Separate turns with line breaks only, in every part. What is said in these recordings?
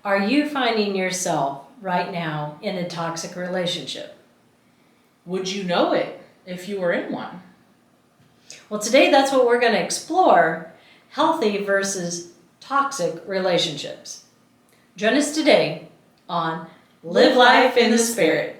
Are you finding yourself right now in a toxic relationship?
Would you know it if you were in one?
Well, today that's what we're going to explore, healthy versus toxic relationships. Join us today on Live Life in the Spirit.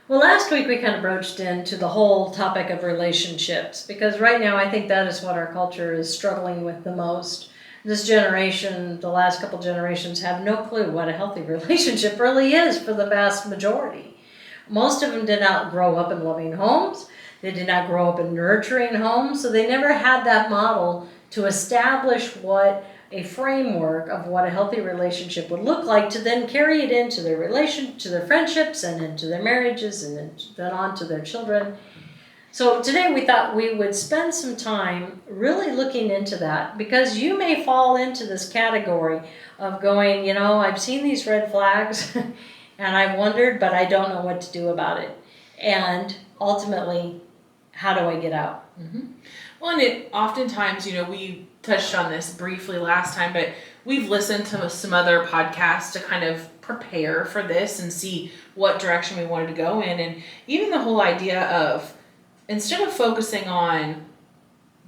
Well, last week we kind of broached into the whole topic of relationships because right now I think that is what our culture is struggling with the most. This generation, the last couple generations, have no clue what a healthy relationship really is for the vast majority. Most of them did not grow up in loving homes. They did not grow up in nurturing homes, so they never had that model to establish what a framework of what a healthy relationship would look like to then carry it into their to their friendships and into their marriages and then on to their children. So today we thought we would spend some time really looking into that because you may fall into this category of going, I've seen these red flags and I've wondered, but I don't know what to do about it. And ultimately, how do I get out?
Mm-hmm. Well, and it oftentimes, we touched on this briefly last time, but we've listened to some other podcasts to kind of prepare for this and see what direction we wanted to go in. And even the whole idea of, instead of focusing on,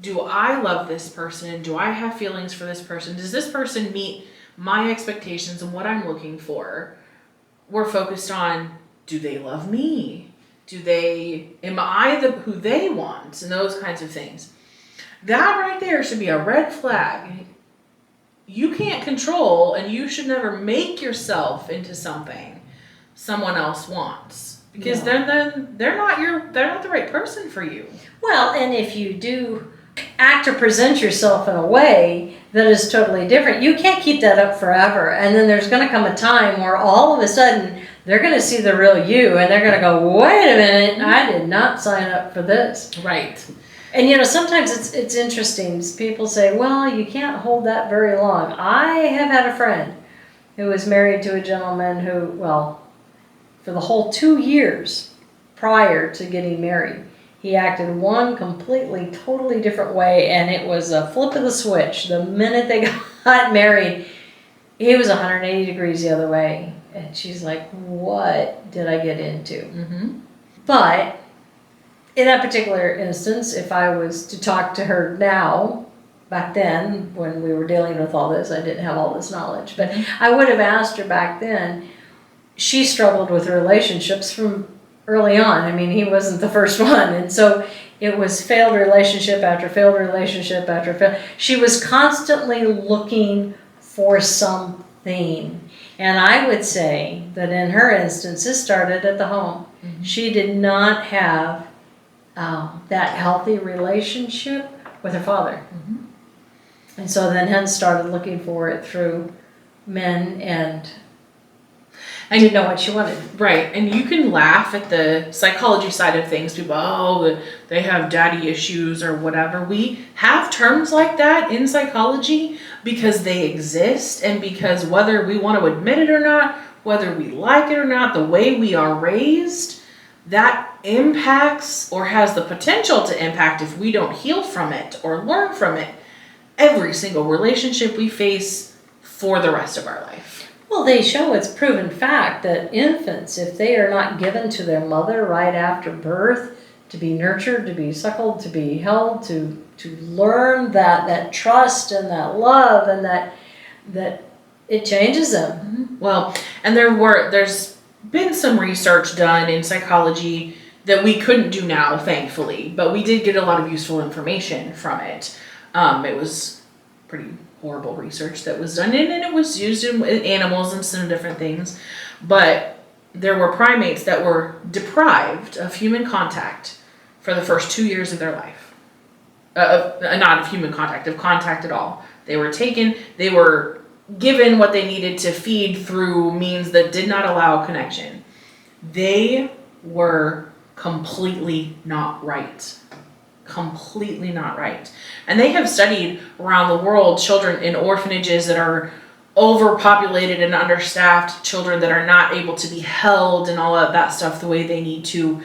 do I love this person? Do I have feelings for this person? Does this person meet my expectations and what I'm looking for? We're focused on, do they love me? Am I who they want? And those kinds of things. That right there should be a red flag. You can't control, and you should never make yourself into something someone else wants, because they're not the right person for you.
Well, and if you do act or present yourself in a way that is totally different, you can't keep that up forever. And then there's going to come a time where all of a sudden they're going to see the real you, and they're going to go, "Wait a minute, I did not sign up for this."
Right.
And sometimes it's interesting. People say, well, you can't hold that very long. I have had a friend who was married to a gentleman who, for the whole 2 years prior to getting married, he acted one completely, totally different way, and it was a flip of the switch. The minute they got married, he was 180 degrees the other way. And she's like, what did I get into?
Mm-hmm.
But in that particular instance, if I was to talk to her now, back then, when we were dealing with all this, I didn't have all this knowledge, but I would have asked her back then. She struggled with relationships from early on. I mean, he wasn't the first one. And so it was failed relationship after failed relationship after failed. She was constantly looking for something. And I would say that in her instance, this started at the home. Mm-hmm. She did not have that healthy relationship with her father. Mm-hmm. And so then hence started looking for it through men and didn't know what she wanted.
Right. And you can laugh at the psychology side of things. People, they have daddy issues or whatever. We have terms like that in psychology because they exist, and because whether we want to admit it or not, whether we like it or not, the way we are raised, that impacts or has the potential to impact, if we don't heal from it or learn from it, every single relationship we face for the rest of our life.
Well, they show it's proven fact that infants, if they are not given to their mother right after birth, to be nurtured, to be suckled, to be held, to learn that trust and that love, and that it changes them.
Mm-hmm. Well, and there's been some research done in psychology that we couldn't do now, thankfully, but we did get a lot of useful information from it. It was pretty horrible research that was done, and it was used in animals and some different things, but there were primates that were deprived of human contact for the first 2 years of their life. Not of human contact, of contact at all. They were given what they needed to feed through means that did not allow connection. They were completely not right. Completely not right. And they have studied around the world children in orphanages that are overpopulated and understaffed children that are not able to be held and all of that stuff the way they need to.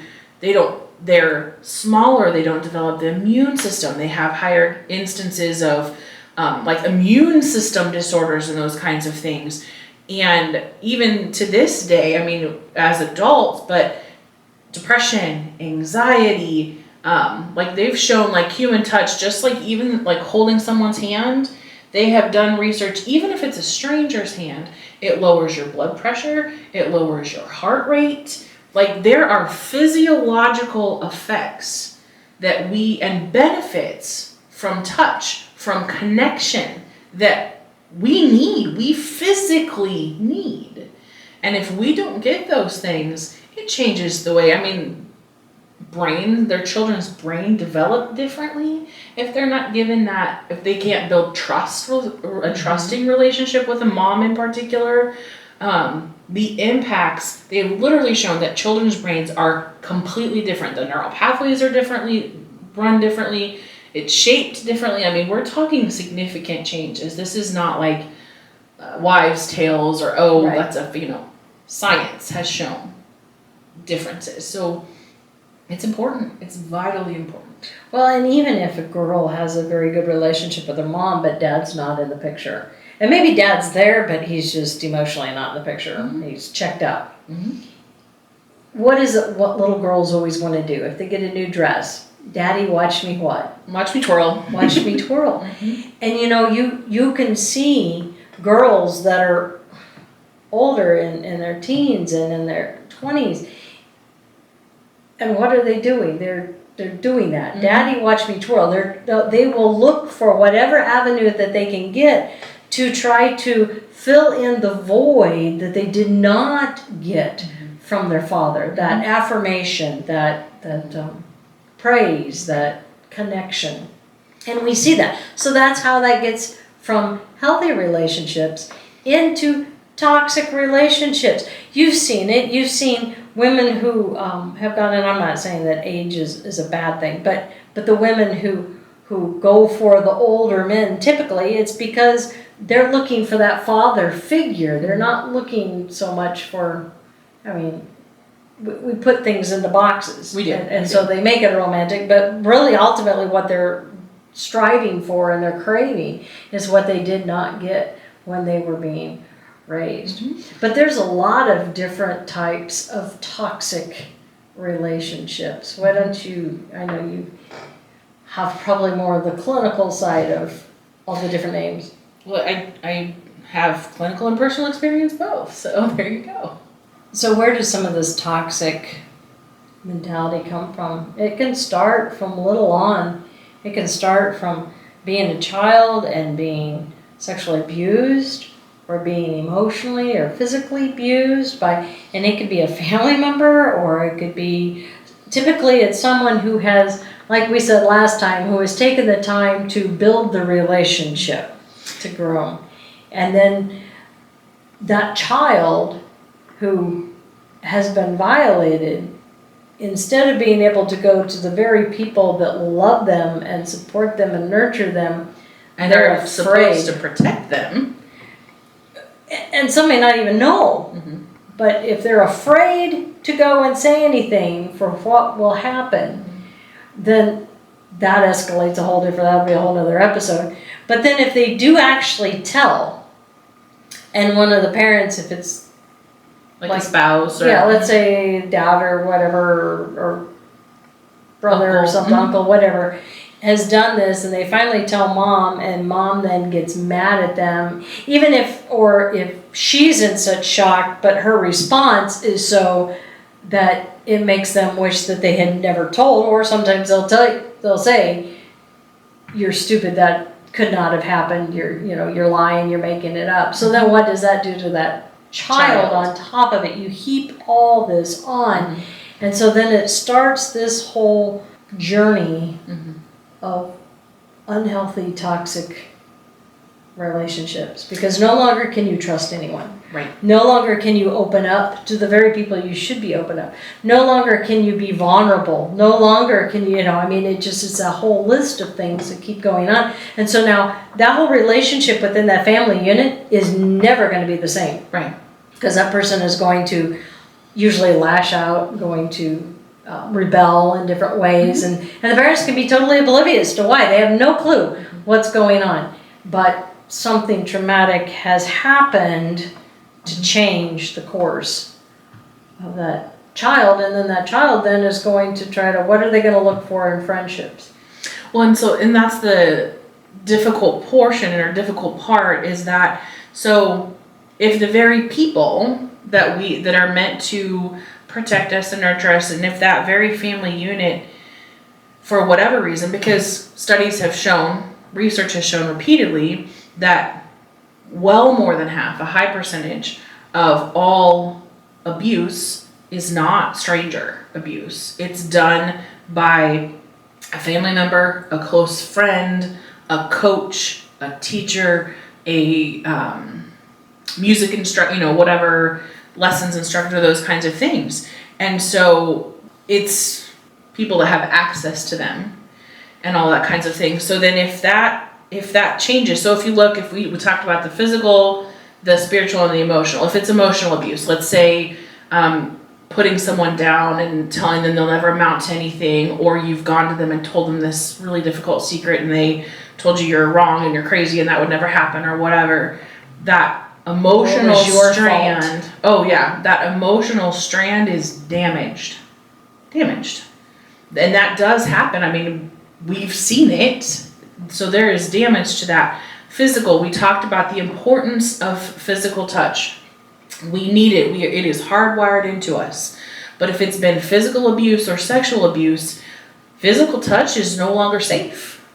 They're smaller, they don't develop the immune system, they have higher instances of like immune system disorders and those kinds of things. And even to this day, I mean, as adults, but depression, anxiety, like they've shown like human touch, just like even like holding someone's hand, they have done research, even if it's a stranger's hand, it lowers your blood pressure, it lowers your heart rate. Like there are physiological effects and benefits from touch, from connection that we physically need. And if we don't get those things, it changes the way, I mean, their children's brain develop differently if they're not given that, if they can't build trust, a trusting relationship with a mom in particular. The impacts, they've literally shown that children's brains are completely different. The neural pathways are run differently. It's shaped differently. I mean, we're talking significant changes. This is not like wives' tales or, right. That's science has shown differences. So it's important. It's vitally important.
Well, and even if a girl has a very good relationship with her mom, but dad's not in the picture, and maybe dad's there, but he's just emotionally not in the picture. Mm-hmm. He's checked out. Mm-hmm. What little girls always want to do? If they get a new dress, Daddy, watch me what?
Watch me twirl.
Watch me twirl. Mm-hmm. And you can see girls that are older in their teens and in their 20s. And what are they doing? They're doing that. Mm-hmm. Daddy, watch me twirl. They will look for whatever avenue that they can get to try to fill in the void that they did not get from their father. That affirmation, that praise, that connection. And we see that. So that's how that gets from healthy relationships into toxic relationships. You've seen it. You've seen women who have gone, and I'm not saying that age is a bad thing, but the women who go for the older men, typically it's because they're looking for that father figure. They're not looking so much for, I mean, we put things into boxes.
We do.
And so they make it romantic, but really ultimately what they're striving for and they're craving is what they did not get when they were being raised. Mm-hmm. But there's a lot of different types of toxic relationships. Why don't you, I know you have probably more of the clinical side of all the different names.
Well, I have clinical and personal experience both, so there you go.
So where does some of this toxic mentality come from? It can start from little on. It can start from being a child and being sexually abused or being emotionally or physically abused and it could be a family member, or it could be, typically it's someone who has, like we said last time, who has taken the time to build the relationship, to grow. And then that child who has been violated, instead of being able to go to the very people that love them and support them and nurture them,
and they're afraid to protect them.
And some may not even know. Mm-hmm. But if they're afraid to go and say anything for what will happen, then that escalates a whole different, that'll be a whole other episode. But then if they do actually tell, and one of the parents, if it's
like a spouse, or
let's say dad or whatever, or brother uncle, or something, uncle, whatever, has done this, and they finally tell mom, and mom then gets mad at them, even if she's in such shock, but her response is so that it makes them wish that they had never told, or sometimes they'll say, you're stupid, that could not have happened, you're lying, you're making it up. So then what does that do to that child on top of it? You heap all this on. Mm-hmm. And so then it starts this whole journey of unhealthy, toxic relationships, because no longer can you trust anyone.
Right.
No longer can you open up to the very people you should be open up. No longer can you be vulnerable. No longer can you, it's a whole list of things that keep going on. And so now that whole relationship within that family unit is never going to be the same.
Right.
Because that person is going to usually lash out, going to rebel in different ways. And the parents can be totally oblivious to why. They have no clue what's going on. But something traumatic has happened to change the course of that child, and then that child then is going to try to, what are they going to look for in friendships?
Well, and that's the difficult portion or difficult part is that, so if the very people that are meant to protect us and nurture us, and if that very family unit, for whatever reason, because studies have shown, research has shown repeatedly that well more than half, a high percentage of all abuse is not stranger abuse. It's done by a family member, a close friend, a coach, a teacher, a music instructor, whatever, lessons instructor, those kinds of things. And so it's people that have access to them and all that kinds of things. So then if that changes, so if we talked about the physical, the spiritual, and the emotional. If it's emotional abuse, let's say putting someone down and telling them they'll never amount to anything, or you've gone to them and told them this really difficult secret and they told you you're wrong and you're crazy and that would never happen or whatever, that emotional strand, that emotional strand is damaged. And that does happen. We've seen it. So there is damage to that. Physical, we talked about the importance of physical touch. We need it. It is hardwired into us. But if it's been physical abuse or sexual abuse, physical touch is no longer safe.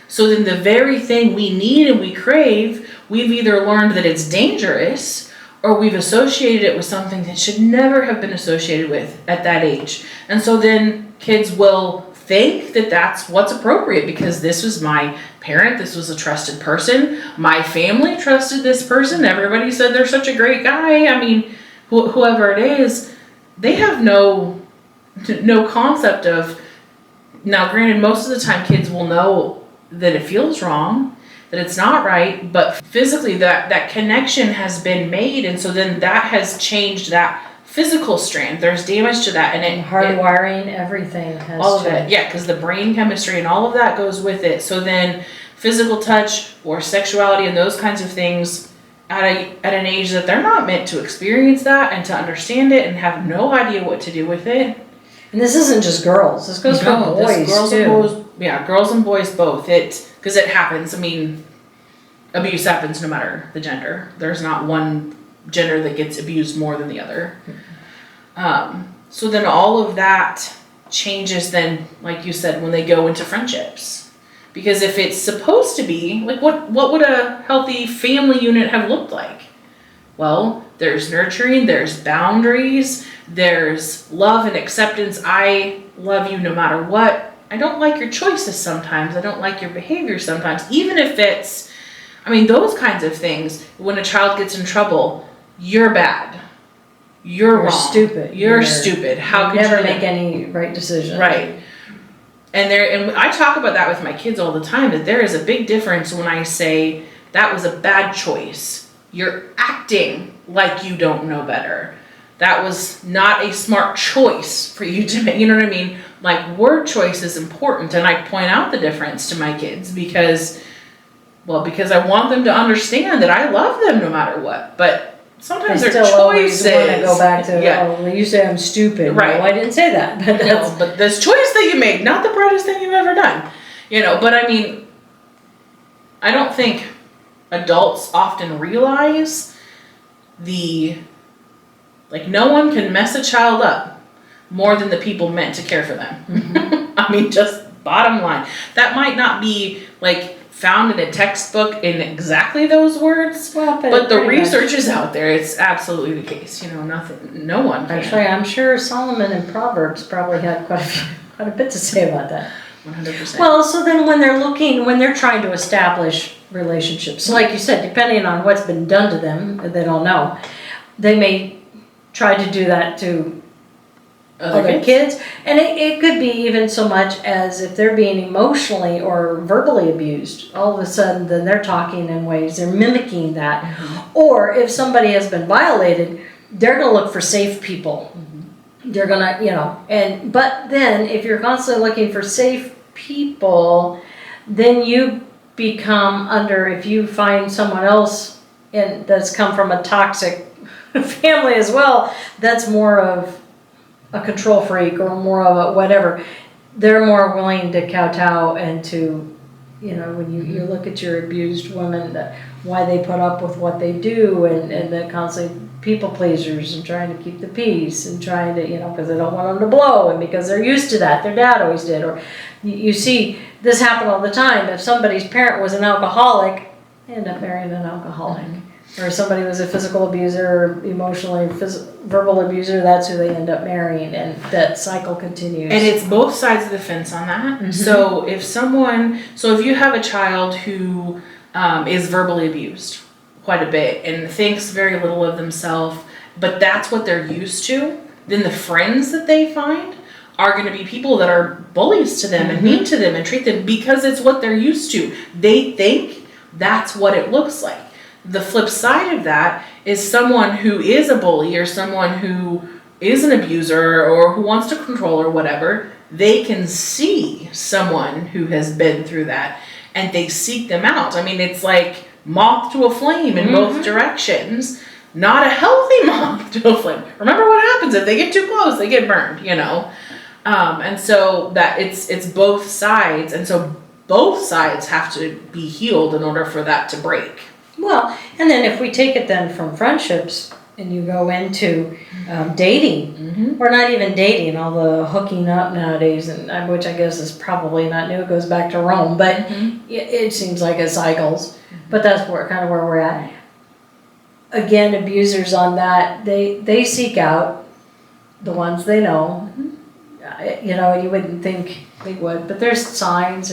So then the very thing we need and we crave, we've either learned that it's dangerous or we've associated it with something that should never have been associated with at that age. And so then kids will think that that's what's appropriate because this was my parent, this was a trusted person, my family trusted this person, everybody said they're such a great guy. Whoever it is, they have no concept of, now granted, most of the time kids will know that it feels wrong, that it's not right, but physically that connection has been made, and so then that has changed that physical strand. There's damage to that, and
hardwiring, everything has
all of
changed.
it, yeah, because the brain chemistry and all of that goes with it. So then physical touch or sexuality and those kinds of things at an age that they're not meant to experience that and to understand it and have no idea what to do with it.
And this isn't just girls. This goes for boys too.
Girls and boys both. Because it happens. Abuse happens no matter the gender. There's not one gender that gets abused more than the other. So then all of that changes then, like you said, when they go into friendships. Because if it's supposed to be, like what would a healthy family unit have looked like? Well, there's nurturing, there's boundaries, there's love and acceptance. I love you no matter what. I don't like your choices sometimes. I don't like your behavior sometimes. Even if it's, those kinds of things. When a child gets in trouble, you're bad. You're wrong.
Stupid.
You're stupid. How could you
never make any right decision?
Right. And I talk about that with my kids all the time, that there is a big difference when I say that was a bad choice. You're acting like you don't know better. That was not a smart choice for you to make. You know what I mean? Like, word choice is important, and I point out the difference to my kids because I want them to understand that I love them no matter what. But sometimes their choices.
Always want to go back to, you say I'm stupid.
Right.
No, I didn't say that. But
but this choice that you made, not the brightest thing you've ever done. But I don't think adults often realize no one can mess a child up more than the people meant to care for them. Mm-hmm. Just bottom line. That might not be found in a textbook in exactly those words, but the research is out there. It's absolutely the case. No one can.
Actually, I'm sure Solomon in Proverbs probably had quite a bit to say about that.
100%.
Well, so then when they're trying to establish relationships, so like you said, depending on what's been done to them, they don't know. they may try to do that to other
kids.
And it could be even so much as if they're being emotionally or verbally abused, all of a sudden then they're talking in ways, they're mimicking that. Or if somebody has been violated, they're going to look for safe people. They're going to, but then if you're constantly looking for safe people, then you become if you find someone else that's come from a toxic family as well, that's more of a control freak or more of a whatever, they're more willing to kowtow and to, when you look at your abused women, why they put up with what they do and they're constantly people pleasers and trying to keep the peace and trying to, because they don't want them to blow and because they're used to that. Their dad always did. Or you see this happen all the time. If somebody's parent was an alcoholic, they end up marrying an alcoholic. Or somebody was a physical abuser or emotionally verbal abuser, that's who they end up marrying, and that cycle continues.
And it's both sides of the fence on that. So if you have a child who is verbally abused quite a bit and thinks very little of themselves, but that's what they're used to, then the friends that they find are going to be people that are bullies to them and mean to them and treat them because it's what they're used to. They think that's what it looks like. The flip side of that is someone who is a bully or someone who is an abuser or who wants to control or whatever, they can see someone who has been through that and they seek them out. I mean, it's like moth to a flame in both directions, not a healthy moth to a flame. Remember what happens if they get too close, they get burned, and so that it's both sides. And so both sides have to be healed in order for that to break.
Well, and then if we take it then from friendships and you go into dating, or not even dating, all the hooking up nowadays, and which I guess is probably not new, it goes back to Rome, but it seems like it cycles. But that's where we're at. Again, abusers on that, they seek out the ones they know. You wouldn't think they would, but there's signs,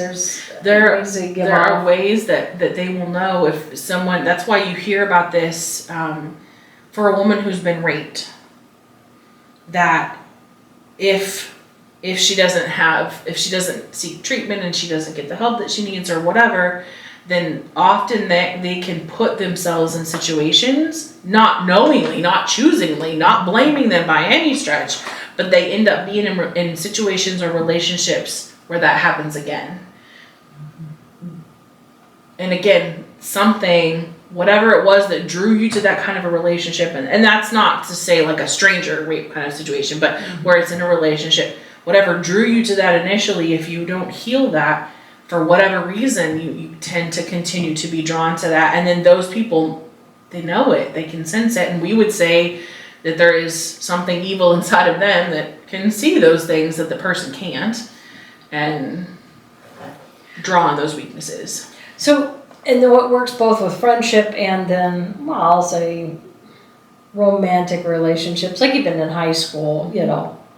there
are ways that they will know if someone, that's why you hear about this for a woman who's been raped, that if she doesn't seek treatment and she doesn't get the help that she needs or whatever, then often they can put themselves in situations, not knowingly, not choosingly, not blaming them by any stretch, but they end up being in situations or relationships where that happens again. And again, whatever it was that drew you to that kind of a relationship, and that's not to say like a stranger rape kind of situation, but where it's in a relationship, whatever drew you to that initially, if you don't heal that, for whatever reason, you tend to continue to be drawn to that. And then those people, they know it, they can sense it. And we would say that there is something evil inside of them that can see those things that the person can't and draw on those weaknesses.
So, and then what works both with friendship and then, I'll say romantic relationships, like even in high school,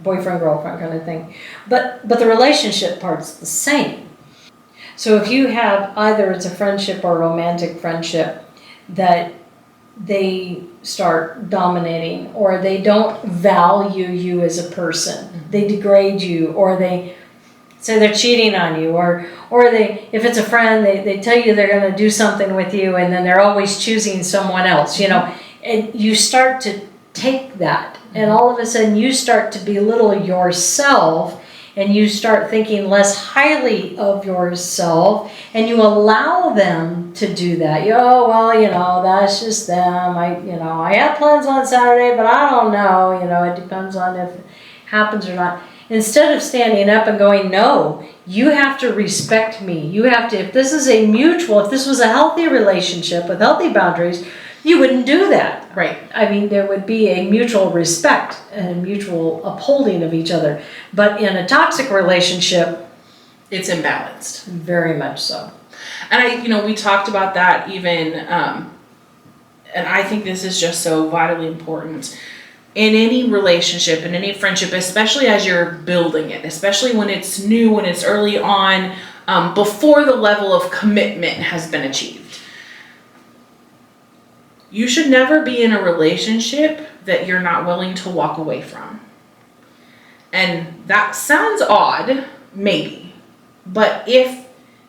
boyfriend, girlfriend kind of thing. But the relationship part's the same. So if you have either it's a friendship or romantic friendship that they start dominating, or they don't value you as a person, they degrade you, or they say they're cheating on you, or they, if it's a friend, they tell you they're going to do something with you and then they're always choosing someone else, and you start to take that and all of a sudden you start to belittle yourself. And you start thinking less highly of yourself, and you allow them to do that. That's just them. I have plans on Saturday, but I don't know. It depends on if it happens or not. Instead of standing up and going, no, you have to respect me. You have to, if this was a healthy relationship with healthy boundaries, you wouldn't do that.
Right.
I mean, there would be a mutual respect and mutual upholding of each other. But in a toxic relationship,
it's imbalanced.
Very much so.
And we talked about that even, and I think this is just so vitally important in any relationship, in any friendship, especially as you're building it, especially when it's new, when it's early on, before the level of commitment has been achieved. you should never be in a relationship that you're not willing to walk away from. And that sounds odd, maybe. But if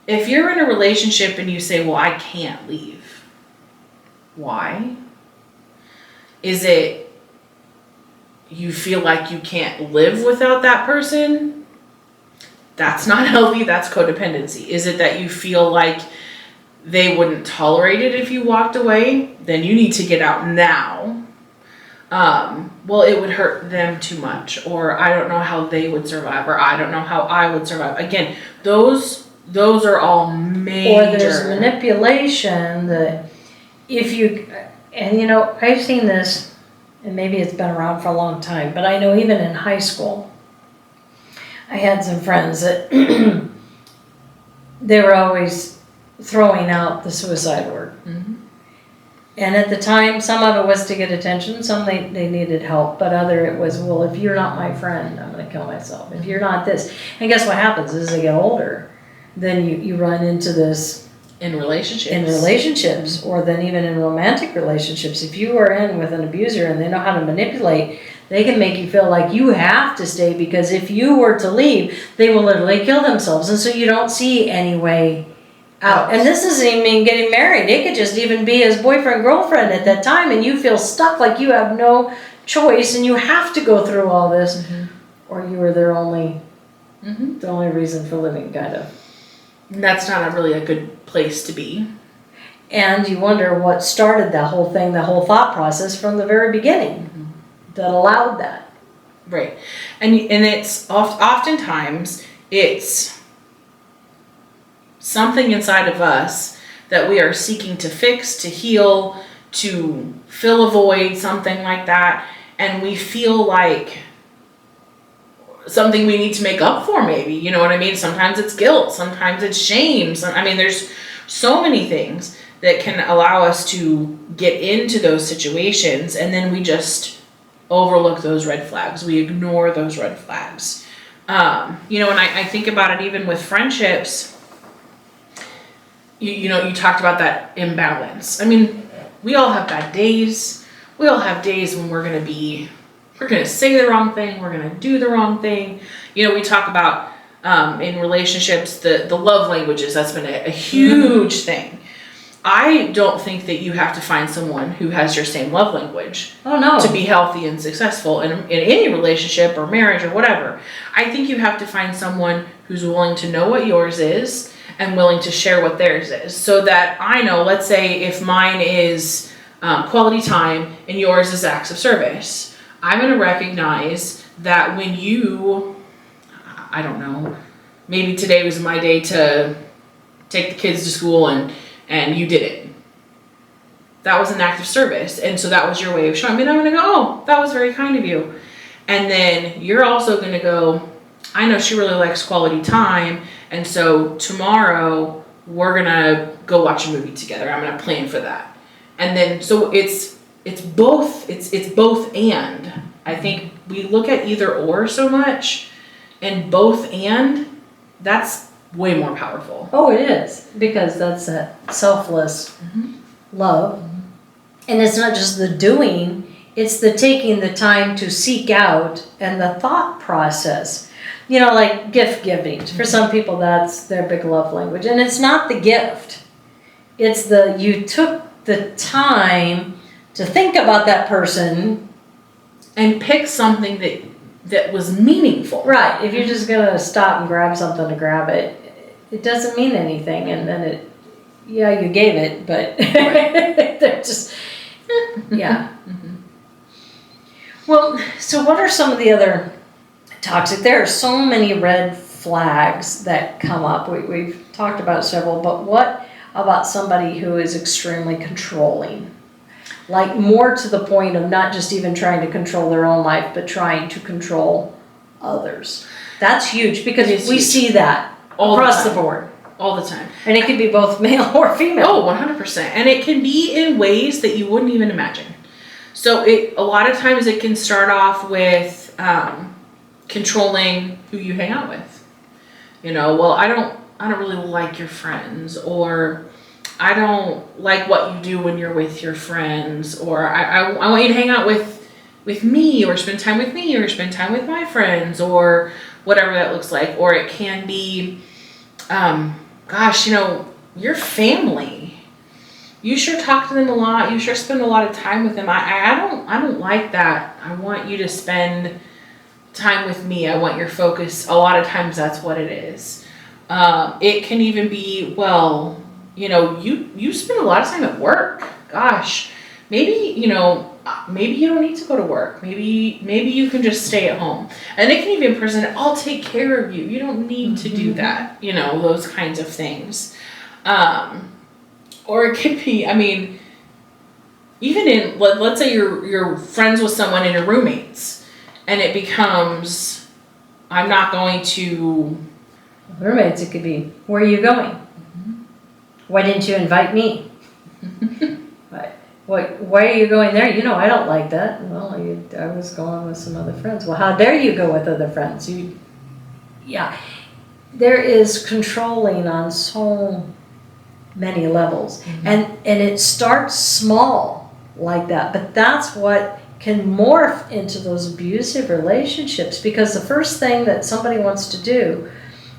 you're in a relationship and you say, well, I can't leave, why? Is it you feel like you can't live without that person? That's not healthy. That's codependency. Is it that you feel like they wouldn't tolerate it if you walked away? Then you need to get out now. Well, it would hurt them too much, or I don't know how they would survive, or I don't know how I would survive. Again, those are all major.
Or there's manipulation that if you, and you know, I've seen this, and maybe it's been around for a long time, but I know even in high school, I had some friends that they were always throwing out the suicide word.
Mm-hmm.
And at the time, some of it was to get attention, some they needed help, but other it was, well, if you're not my friend, I'm going to kill myself. If you're not this. And guess what happens as they get older? Then you run into this
in relationships.
Or then even in romantic relationships. If you are in with an abuser and they know how to manipulate, they can make you feel like you have to stay, because if you were to leave, they will literally kill themselves. And so you don't see any way out. And this isn't even getting married. It could just even be as boyfriend, girlfriend at that time, and you feel stuck like you have no choice and you have to go through all this,
Mm-hmm.
or you were their only,
Mm-hmm.
the only reason for living, kind of.
That's not really a good place to be.
And you wonder what started that whole thing, the whole thought process from the very beginning that allowed that.
Right. And it's oftentimes it's something inside of us that we are seeking to fix, to heal, to fill a void, something like that. And we feel like something we need to make up for, maybe. You know what I mean? Sometimes it's guilt. Sometimes it's shame. There's so many things that can allow us to get into those situations, and then we just overlook those red flags. We ignore those red flags. And I think about it even with friendships. You talked about that imbalance. We all have bad days. We all have days when we're going to say the wrong thing. We're going to do the wrong thing. We talk about in relationships, the love languages. That's been a huge thing. I don't think that you have to find someone who has your same love language to be healthy and successful in any relationship or marriage or whatever. I think you have to find someone who's willing to know what yours is and willing to share what theirs is, so that I know, let's say if mine is quality time and yours is acts of service, I'm going to recognize that when you, I don't know, maybe today was my day to take the kids to school and you did it. That was an act of service. And so that was your way of showing me. And I'm going to go, oh, that was very kind of you. And then you're also going to go, I know she really likes quality time. And so tomorrow we're going to go watch a movie together. I'm going to plan for that. And then, so it's both and. I think we look at either or so much, and both and, that's way more powerful.
Oh, it is, because that's that selfless love. And it's not just the doing, it's the taking the time to seek out and the thought process. Like gift giving. For some people, that's their big love language. And it's not the gift. It's you took the time to think about that person.
And pick something that was meaningful.
Right. If you're just going to stop and grab something to grab it, it doesn't mean anything. And then you gave it, but they're just, yeah. Well, so what are some of the other toxic? There are so many red flags that come up. We've talked about several, but what about somebody who is extremely controlling? Like more to the point of not just even trying to control their own life, but trying to control others. That's huge, because we see that all across the board.
All the time.
And it can be both male or female.
Oh, 100%. And it can be in ways that you wouldn't even imagine. So a lot of times it can start off with controlling who you hang out with. Well, I don't really like your friends, or I don't like what you do when you're with your friends, or I want you to hang out with me, or spend time with me, or spend time with my friends, or whatever that looks like. Or it can be, gosh, your family. You sure talk to them a lot. You sure spend a lot of time with them. I don't like that. I want you to spend time with me. I want your focus. A lot of times that's what it is. It can even be, well, you spend a lot of time at work. Gosh, maybe you don't need to go to work. Maybe you can just stay at home. And it can even present, I'll take care of you. You don't need to do that. Those kinds of things. Or it could be, even in, let's say you're friends with someone and you're roommates, and it becomes, I'm not going to...
Roommates, it could be, where are you going? Why didn't you invite me? Why are you going there? I don't like that. Well, I was going with some other friends. Well, how dare you go with other friends? There is controlling on so many levels. And it starts small like that, but that's what can morph into those abusive relationships, because the first thing that somebody wants to do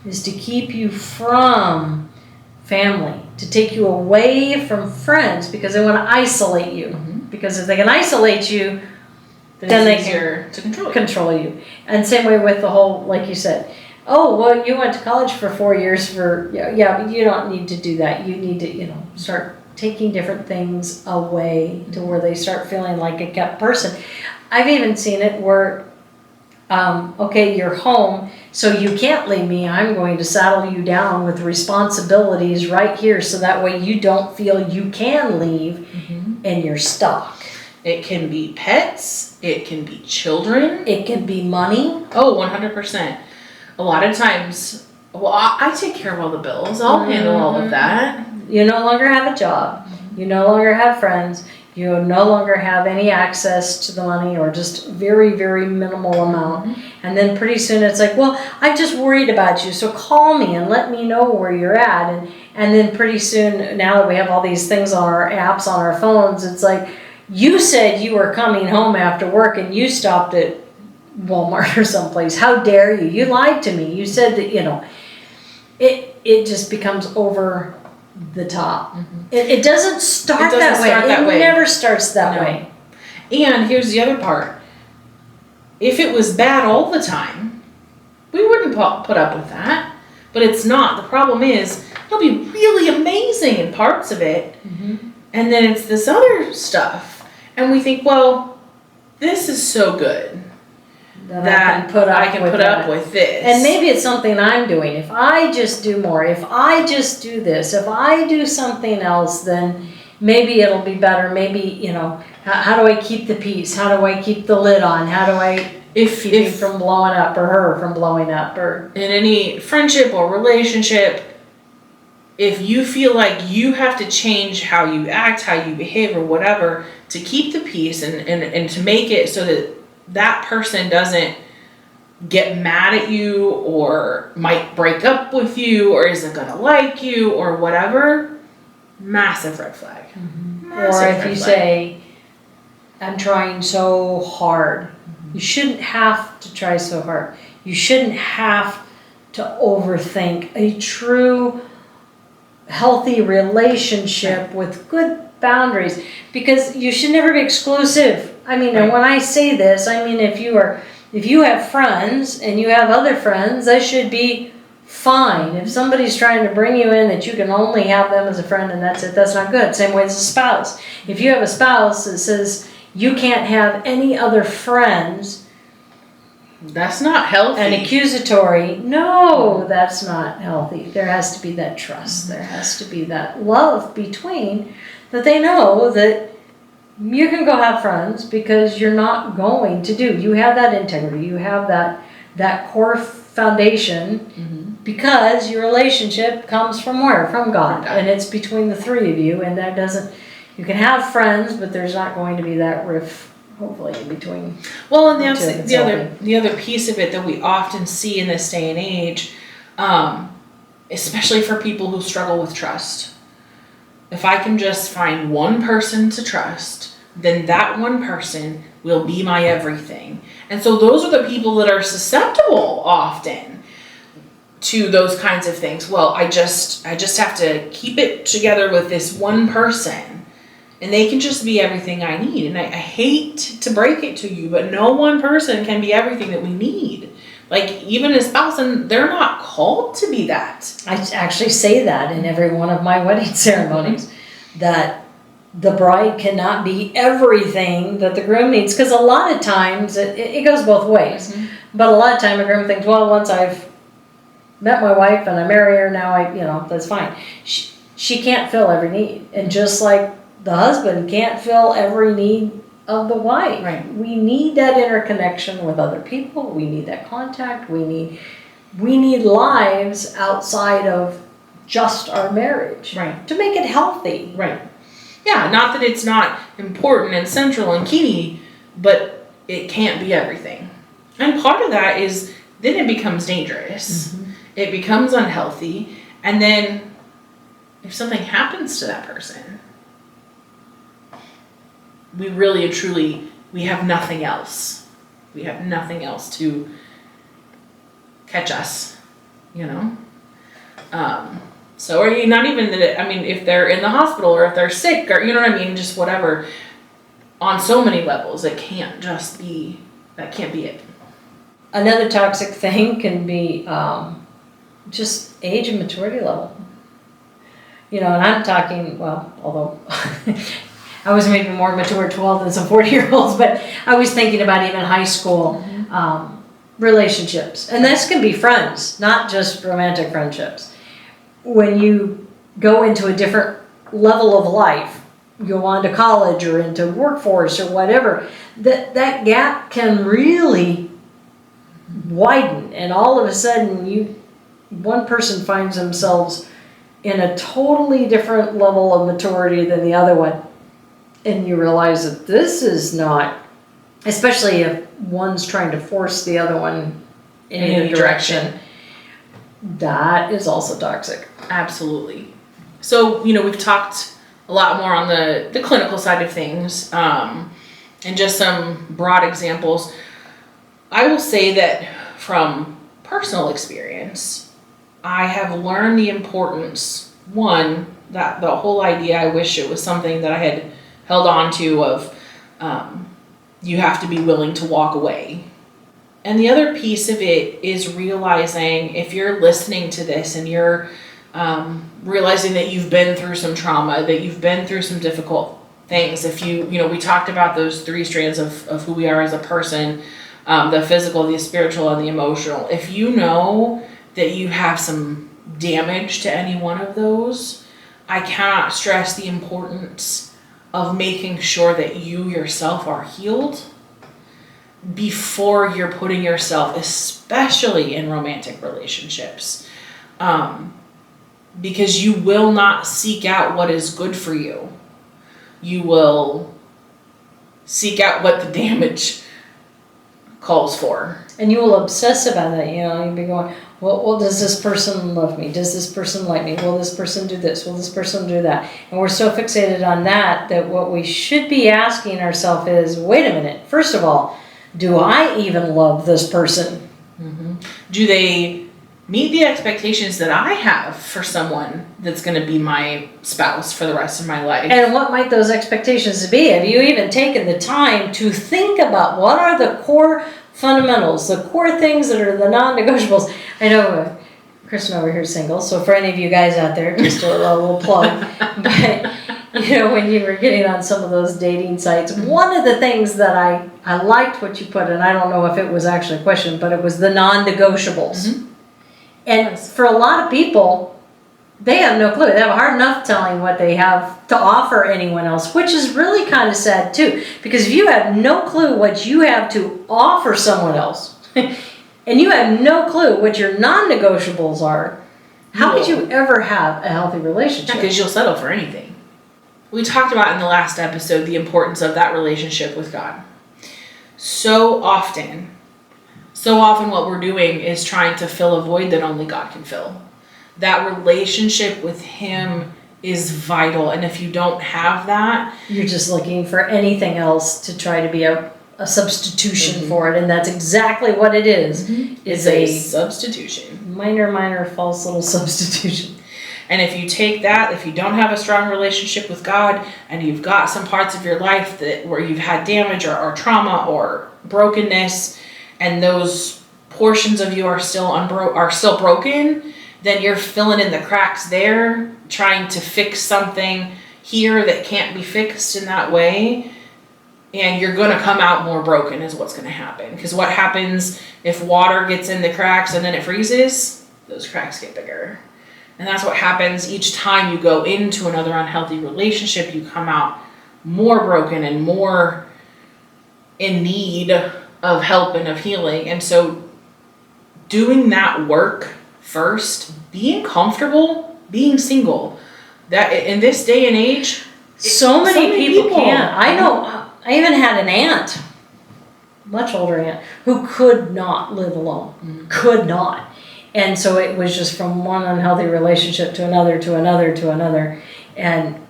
is to keep you from family, to take you away from friends, because they want to isolate you. Because if they can isolate you, then they can control you. And same way with the whole, like you said, oh, well, you went to college for 4 years but you don't need to do that. You need to, start taking different things away to where they start feeling like a kept person. I've even seen it where, okay, you're home, so you can't leave me. I'm going to saddle you down with responsibilities right here, so that way you don't feel you can leave and you're stuck.
It can be pets. It can be children.
It can be money.
Oh, 100%. A lot of times, well, I take care of all the bills. I'll handle all of that.
You no longer have a job. You no longer have friends. You no longer have any access to the money, or just very, very minimal amount. And then pretty soon it's like, well, I'm just worried about you, so call me and let me know where you're at. And then pretty soon, now that we have all these things on our apps on our phones, it's like, you said you were coming home after work and you stopped at Walmart or someplace. How dare you? You lied to me. You said that, it just becomes over the top. It doesn't start that way. It never starts that way.
And here's the other part. If it was bad all the time, we wouldn't put up with that. But it's not. The problem is, it'll be really amazing in parts of it. And then it's this other stuff. And we think, well, this is so good that I can put up with this.
And maybe it's something I'm doing. If I just do more, if I just do this, if I do something else, then maybe it'll be better. Maybe, how do I keep the peace? How do I keep the lid on? How do I keep him from blowing up, or her from blowing up? Or
in any friendship or relationship, if you feel like you have to change how you act, how you behave, or whatever to keep the peace and to make it so that person doesn't get mad at you, or might break up with you, or isn't going to like you, or whatever, massive red flag.
Or if you say, I'm trying so hard. You shouldn't have to try so hard. You shouldn't have to overthink. A true healthy relationship with good boundaries, because you should never be exclusive. And when I say this, if you have friends and you have other friends, that should be fine. If somebody's trying to bring you in that you can only have them as a friend and that's it, that's not good. Same way as a spouse. If you have a spouse that says you can't have any other friends,
that's not healthy.
And accusatory, no, that's not healthy. There has to be that trust. There has to be that love between, that they know that you can go have friends, because you're not going to do. You have that integrity. You have that core foundation, because your relationship comes from where? From God. And it's between the three of you, and that doesn't, you can have friends, but there's not going to be that rift, hopefully, in between.
Well, and that's the other piece of it that we often see in this day and age, especially for people who struggle with trust. If I can just find one person to trust, then that one person will be my everything. And so those are the people that are susceptible often to those kinds of things. Well, I just have to keep it together with this one person, and they can just be everything I need. And I hate to break it to you, but no one person can be everything that we need. Like, even a spouse, and they're not called to be that.
I actually say that in every one of my wedding ceremonies, that the bride cannot be everything that the groom needs. Because a lot of times, it goes both ways. Mm-hmm. But a lot of time a groom thinks, well, once I've met my wife and I marry her, now that's fine. She can't fill every need. And just like the husband can't fill every need of the wife.
Right.
We need that interconnection with other people. We need that contact. We need lives outside of just our marriage.
Right.
To make it healthy.
Right. Yeah, not that it's not important and central and key, but it can't be everything. And part of that is then it becomes dangerous. Mm-hmm. It becomes unhealthy. And then if something happens to that person, we really and truly, we have nothing else. We have nothing else to catch us, So are you not even, if they're in the hospital or if they're sick or, just whatever, on so many levels, that can't be it.
Another toxic thing can be just age and maturity level. And I'm talking, although I was maybe more mature at 12 than some 40-year-olds, but I was thinking about even high school relationships. And this can be friends, not just romantic friendships. When you go into a different level of life, you go on to college or into workforce or whatever, that gap can really widen. And all of a sudden, one person finds themselves in a totally different level of maturity than the other one. And you realize that this is not, especially if one's trying to force the other one in any direction, that is also toxic.
Absolutely. So, we've talked a lot more on the clinical side of things, and just some broad examples. I will say that from personal experience, I have learned the importance, one, that the whole idea, I wish it was something that I had held on to, of you have to be willing to walk away. And the other piece of it is realizing, if you're listening to this and you're realizing that you've been through some trauma, that you've been through some difficult things, if we talked about those three strands of who we are as a person, the physical, the spiritual, and the emotional. If you know that you have some damage to any one of those, I cannot stress the importance of making sure that you yourself are healed before you're putting yourself, especially in romantic relationships, because you will not seek out what is good for you. You will seek out what the damage calls for.
And you will obsess about it. You'll be going, well, does this person love me? Does this person like me? Will this person do this? Will this person do that? And we're so fixated on that what we should be asking ourselves is, wait a minute. First of all, do I even love this person?
Mm-hmm. Do they meet the expectations that I have for someone that's going to be my spouse for the rest of my life?
And what might those expectations be? Have you even taken the time to think about what are the core fundamentals, the core things that are the non-negotiables? I know Kristen over here is single, so for any of you guys out there, just a little plug. But when you were getting on some of those dating sites, one of the things that I liked what you put, and I don't know if it was actually a question, but it was the non-negotiables. Mm-hmm. And for a lot of people, they have no clue. They have a hard enough telling what they have to offer anyone else, which is really kind of sad too. Because if you have no clue what you have to offer someone else, and you have no clue what your non-negotiables are, how could you ever have a healthy relationship?
Because you'll settle for anything. We talked about in the last episode the importance of that relationship with God. So often what we're doing is trying to fill a void that only God can fill. That relationship with Him is vital. And if you don't have that,
you're just looking for anything else to try to be a substitution for it. And that's exactly what it is.
It's a substitution.
Minor, false little substitution.
And if you take that, if you don't have a strong relationship with God, and you've got some parts of your life where you've had damage or trauma or brokenness, and those portions of you are still broken, then you're filling in the cracks there, trying to fix something here that can't be fixed in that way. And you're going to come out more broken is what's going to happen. Because what happens if water gets in the cracks and then it freezes? Those cracks get bigger. And that's what happens each time you go into another unhealthy relationship. You come out more broken and more in need of help and of healing. And so doing that work first, being comfortable, being single, that in this day and age,
so many people can't. I know, I even had an aunt, much older aunt, who could not live alone. Could not. And so it was just from one unhealthy relationship to another, to another, to another. And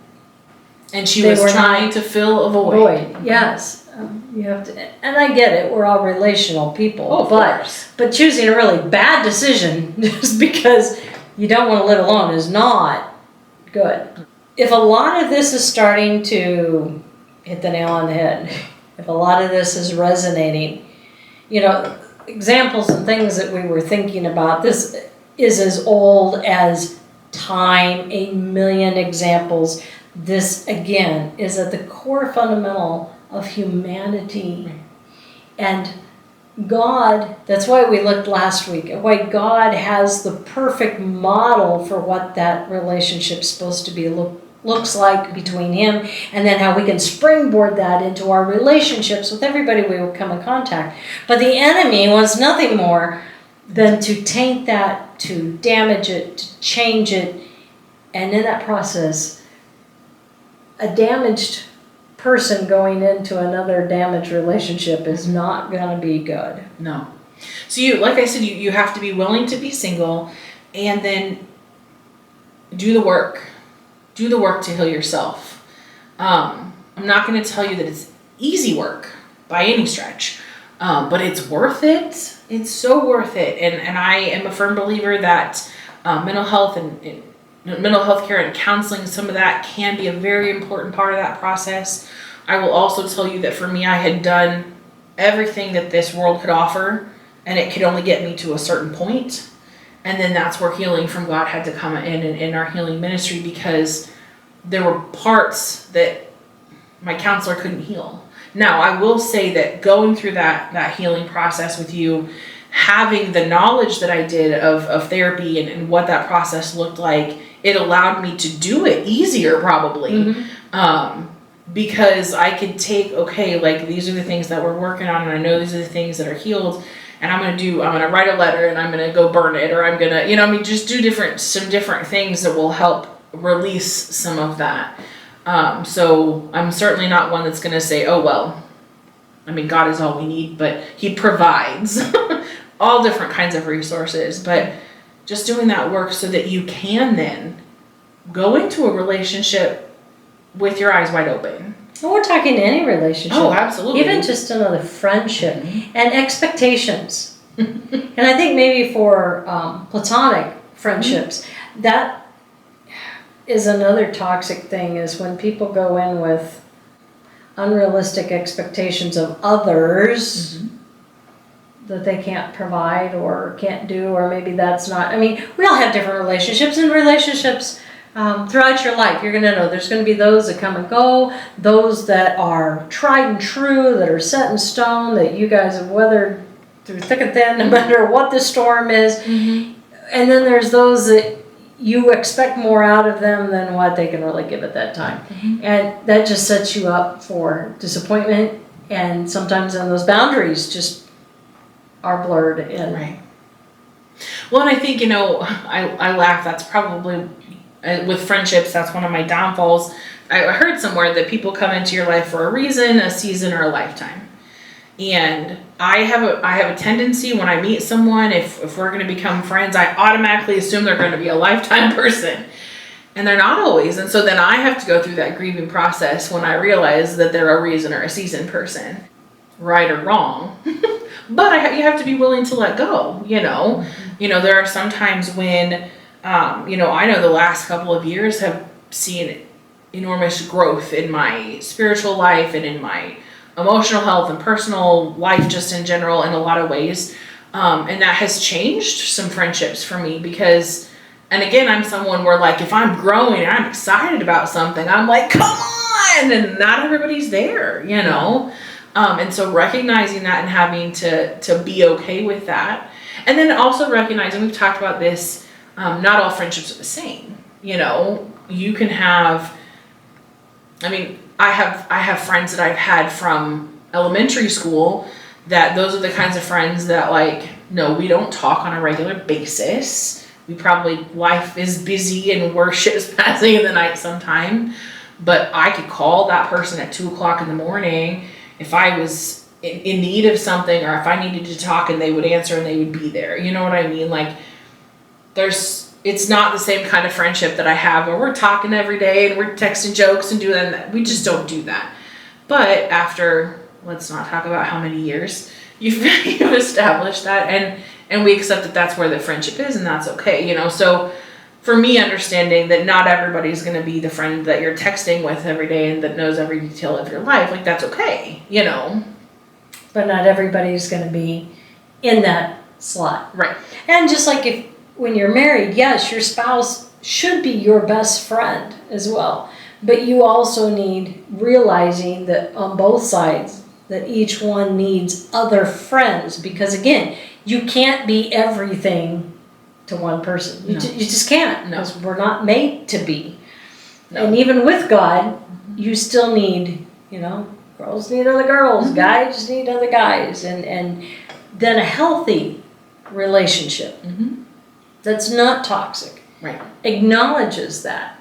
she was trying to fill a void.
Yes. You have to, and I get it, we're all relational people.
Oh, of course.
But choosing a really bad decision just because you don't want to live alone is not good. If a lot of this is starting to hit the nail on the head, if a lot of this is resonating, examples and things that we were thinking about, this is as old as time, 1 million examples. This, again, is at the core fundamental of humanity. And God, that's why we looked last week at why God has the perfect model for what that relationship's supposed to be looks like between him, and then how we can springboard that into our relationships with everybody we will come in contact. But the enemy wants nothing more than to taint that, to damage it, to change it, and in that process, a damaged person going into another damaged relationship is not going to be good.
No. So like I said, you have to be willing to be single, and then do the work. Do the work to heal yourself. I'm not going to tell you that it's easy work by any stretch, but it's worth it. It's so worth it. And I am a firm believer that mental health and mental health care and counseling, some of that can be a very important part of that process. I will also tell you that for me, I had done everything that this world could offer, and it could only get me to a certain point. And then that's where healing from God had to come in our healing ministry, because there were parts that my counselor couldn't heal. Now, I will say that going through that healing process with you, having the knowledge that I did of therapy and what that process looked like, it allowed me to do it easier probably. Because I could take, like these are the things that we're working on, and I know these are the things that are healed, and I'm going to write a letter, and I'm going to go burn it, or I'm going to, just do some different things that will help release some of that. So I'm certainly not one that's going to say, God is all we need, but he provides all different kinds of resources, but just doing that work so that you can then go into a relationship with your eyes wide open.
Well, we're talking any relationship.
Oh, absolutely.
Even just another friendship and expectations. And I think maybe for platonic friendships, that is another toxic thing, is when people go in with unrealistic expectations of others that they can't provide or can't do, or maybe that's not, we all have different relationships, and relationships throughout your life, you're going to know there's going to be those that come and go, those that are tried and true, that are set in stone, that you guys have weathered through thick and thin, no matter what the storm is. And then there's those that you expect more out of them than what they can really give at that time. And that just sets you up for disappointment, and sometimes then those boundaries just are blurred.
Right. Well, and I think, I laugh, that's probably... with friendships, that's one of my downfalls. I heard somewhere that people come into your life for a reason, a season, or a lifetime. And I have a tendency when I meet someone, if we're going to become friends, I automatically assume they're going to be a lifetime person. And they're not always. And so then I have to go through that grieving process when I realize that they're a reason or a season person, right or wrong. But you have to be willing to let go, you know. You know, there are some times when, you know, I know the last couple of years have seen enormous growth in my spiritual life and in my emotional health and personal life just in general in a lot of ways. And that has changed some friendships for me because, and again, I'm someone where like, if I'm growing and I'm excited about something, I'm like, come on, and not everybody's there, you know? And so recognizing that and having to be okay with that. And then also recognizing, we've talked about this, not all friendships are the same. You know, you can have, I mean, I have friends that I've had from elementary school that those are the kinds of friends that like, no, we don't talk on a regular basis. We probably, life is busy and worship is passing in the night sometime. But I could call that person at 2:00 in the morning if I was in need of something or if I needed to talk, and they would answer and they would be there. You know what I mean? Like it's not the same kind of friendship that I have where we're talking every day and we're texting jokes and doing that. We just don't do that. But after, let's not talk about how many years, you've established that and we accept that that's where the friendship is, and that's okay, you know? So for me, understanding that not everybody's going to be the friend that you're texting with every day and that knows every detail of your life, like that's okay, you know?
But not everybody's going to be in that slot.
Right.
And just like when you're married, yes, your spouse should be your best friend as well. But you also need realizing that on both sides, that each one needs other friends. Because again, you can't be everything to one person. You just can't. Because we're not made to be. No. And even with God, you still need, you know, girls need other girls, guys need other guys. And then a healthy relationship that's not toxic.
Right.
Acknowledges that.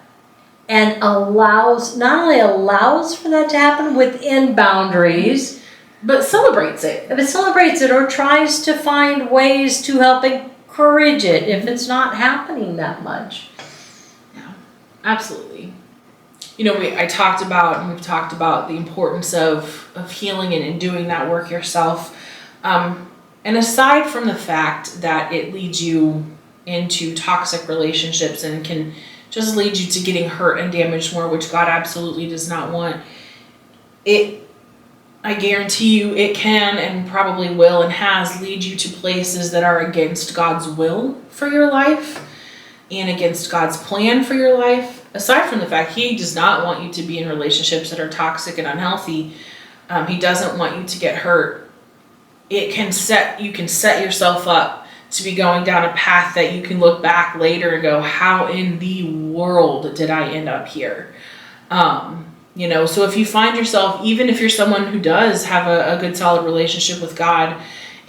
And not only allows for that to happen within boundaries,
but celebrates it.
If it celebrates it or tries to find ways to help encourage it if it's not happening that much.
Yeah, absolutely. You know, we've talked about the importance of healing and doing that work yourself. And aside from the fact that it leads you into toxic relationships and can just lead you to getting hurt and damaged more, which God absolutely does not want. I guarantee you it can and probably will and has lead you to places that are against God's will for your life and against God's plan for your life. Aside from the fact He does not want you to be in relationships that are toxic and unhealthy, He doesn't want you to get hurt. You can set yourself up to be going down a path that you can look back later and go, how in the world did I end up here? You know, so if you find yourself, even if you're someone who does have a good solid relationship with God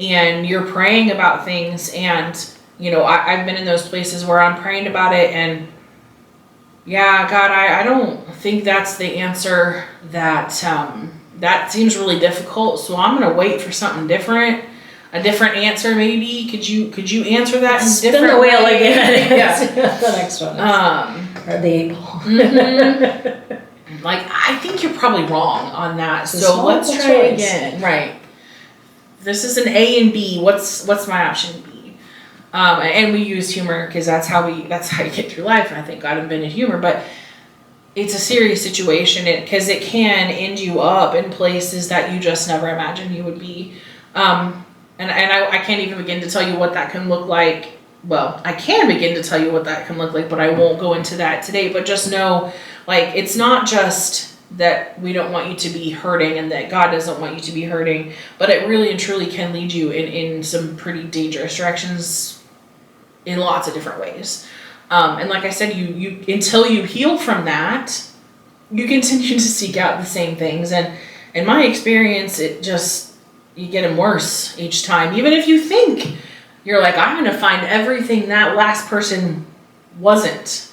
and you're praying about things and, you know, I've been in those places where I'm praying about it and yeah, God, I don't think that's the answer that seems really difficult. So I'm going to wait for something different. A different answer, maybe. Could you answer that in
Spin
different
the wheel
way?
again.
Yeah.
The next one. Or the 8 ball.
Like, I think you're probably wrong on that.
It's
So let's try
choice.
again. Right. This is an A and B. What's my option B? And we use humor because that's how you get through life. And I think God invented humor, but it's a serious situation because it can end you up in places that you just never imagined you would be. And I can't even begin to tell you what that can look like. Well, I can begin to tell you what that can look like, but I won't go into that today. But just know, like, it's not just that we don't want you to be hurting and that God doesn't want you to be hurting, but it really and truly can lead you in some pretty dangerous directions in lots of different ways. And like I said, you until you heal from that, you continue to seek out the same things. And in my experience, you get them worse each time. Even if you think you're like, I'm going to find everything that last person wasn't.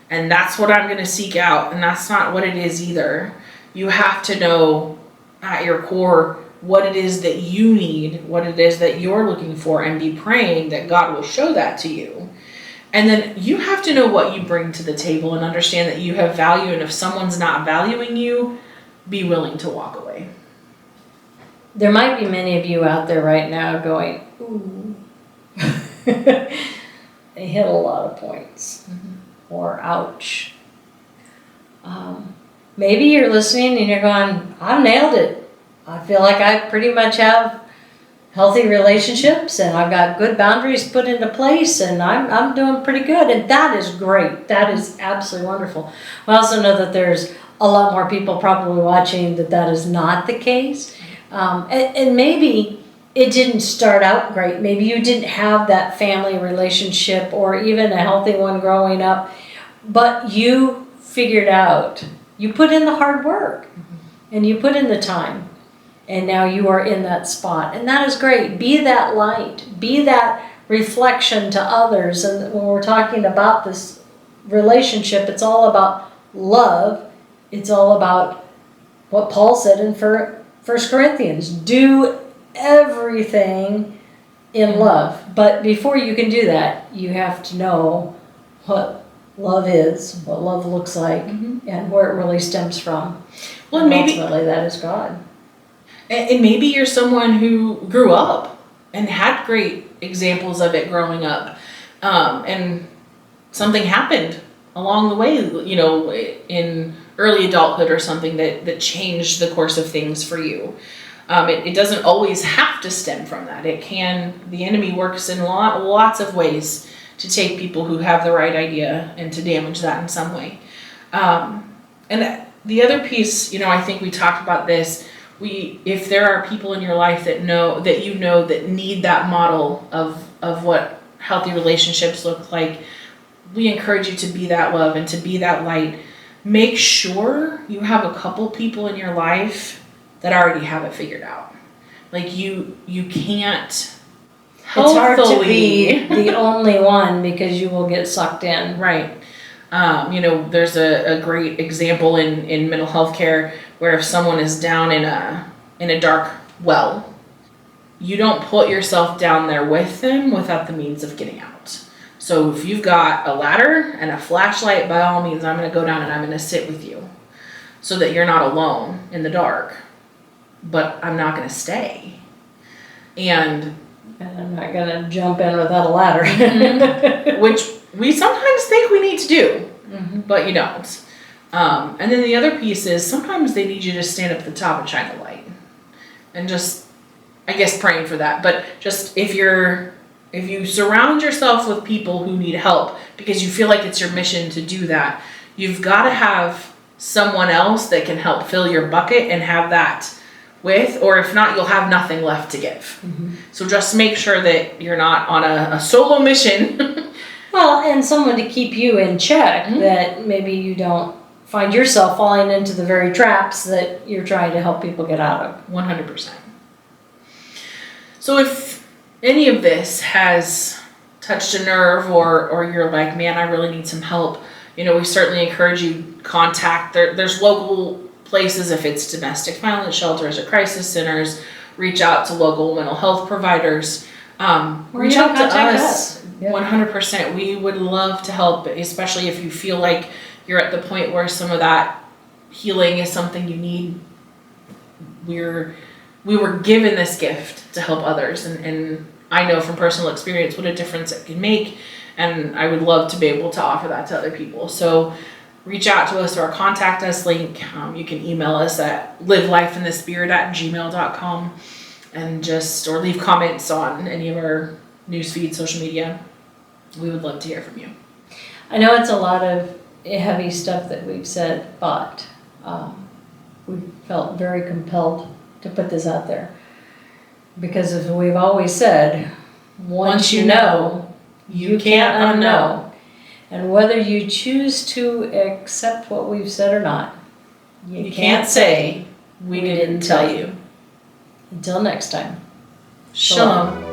And that's what I'm going to seek out. And that's not what it is either. You have to know at your core what it is that you need, what it is that you're looking for, and be praying that God will show that to you. And then you have to know what you bring to the table and understand that you have value. And if someone's not valuing you, be willing to walk away.
There might be many of you out there right now going, ooh. They hit a lot of points. Or ouch. Maybe you're listening and you're going, I've nailed it. I feel like I pretty much have healthy relationships and I've got good boundaries put into place and I'm doing pretty good. And that is great. That is absolutely wonderful. I also know that there's a lot more people probably watching that is not the case. And maybe it didn't start out great. Maybe you didn't have that family relationship or even a healthy one growing up, but you figured out, you put in the hard work and you put in the time. And now you are in that spot. And that is great. Be that light. Be that reflection to others. And when we're talking about this relationship, it's all about love. It's all about what Paul said in 1 Corinthians. Do everything in love. But before you can do that, you have to know what love is, what love looks like, and where it really stems from.
Well,
and
maybe
ultimately that is God.
And maybe you're someone who grew up and had great examples of it growing up. And something happened along the way, in early adulthood or something that changed the course of things for you. It doesn't always have to stem from that. The enemy works in lots of ways to take people who have the right idea and to damage that in some way. And the other piece, I think we talked about this. If there are people in your life that need that model of what healthy relationships look like, we encourage you to be that love and to be that light. Make sure you have a couple people in your life that already have it figured out. Like you can't.
It's hard to be the only one because you will get sucked in.
Right. There's a great example in mental health care where if someone is down in a dark well, you don't put yourself down there with them without the means of getting out. So if you've got a ladder and a flashlight, by all means, I'm going to go down and I'm going to sit with you so that you're not alone in the dark. But I'm not going to stay. And
I'm not going to jump in without a ladder.
Which we sometimes think we need to do, but you don't. And then the other piece is sometimes they need you to stand up at the top and shine the light. And just, I guess, praying for that. But just if you surround yourself with people who need help because you feel like it's your mission to do that, you've got to have someone else that can help fill your bucket and have that with, or if not, you'll have nothing left to give. So just make sure that you're not on a solo mission.
Well, and someone to keep you in check, that maybe you don't find yourself falling into the very traps that you're trying to help people get out of.
100%. So if any of this has touched a nerve or you're like, man, I really need some help, we certainly encourage you contact. There's local places, if it's domestic violence shelters or crisis centers, reach out to local mental health providers. Reach out to us. 100%. We would love to help, especially if you feel like you're at the point where some of that healing is something you need. We were given this gift to help others, and I know from personal experience what a difference it can make, and I would love to be able to offer that to other people. So reach out to us through our contact us link. You can email us at livelifeinthespirit@gmail.com or leave comments on any of our newsfeed, social media. We would love to hear from you.
I know it's a lot of heavy stuff that we've said, but we felt very compelled to put this out there. Because as we've always said, once you know, you can't unknow. And whether you choose to accept what we've said or not, you can't say, we didn't tell you. Until next time.
Shalom.